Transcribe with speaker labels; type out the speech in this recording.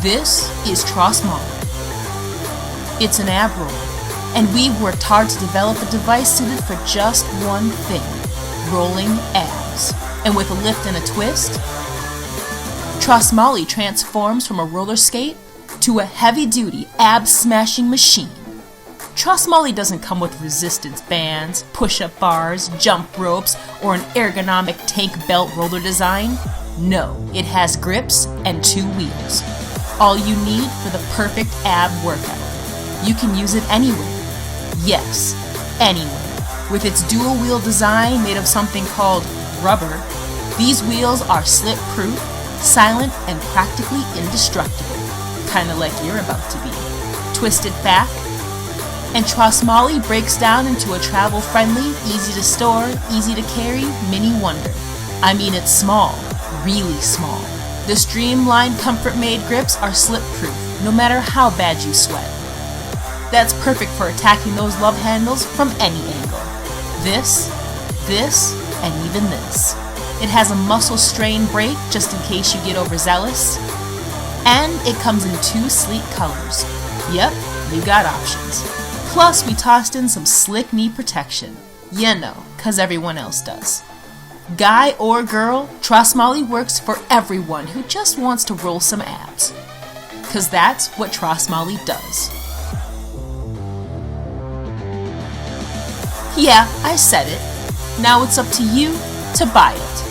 Speaker 1: This is TrosssMolly. It's an ab roller, and we've worked hard to develop a device suited for just one thing: rolling abs. And with a lift and a twist, TrosssMolly transforms from a roller skate to a heavy-duty ab-smashing machine. TrosssMolly doesn't come with resistance bands, push-up bars, jump ropes, or an ergonomic tank belt roller design. No, it has grips and 2 wheels. All you need for the perfect ab workout. You can use it anywhere. Yes, anywhere. With its dual wheel design made of something called rubber, these wheels are slip-proof, silent, and practically indestructible. Kinda like you're about to be. Twisted back, and TrosssMolly breaks down into a travel-friendly, easy-to-store, easy-to-carry mini wonder. I mean, it's small, really small. The streamlined comfort-made grips are slip-proof, no matter how bad you sweat. That's perfect for attacking those love handles from any angle. This, and even this. It has a muscle strain brake just in case you get overzealous. And it comes in 2 sleek colors. Yep, you got options. Plus, we tossed in some slick knee protection. You know, 'cause everyone else does. Guy or girl, TrosssMolly works for everyone who just wants to roll some abs. 'Cause that's what TrosssMolly does. Yeah, I said it. Now it's up to you to buy it.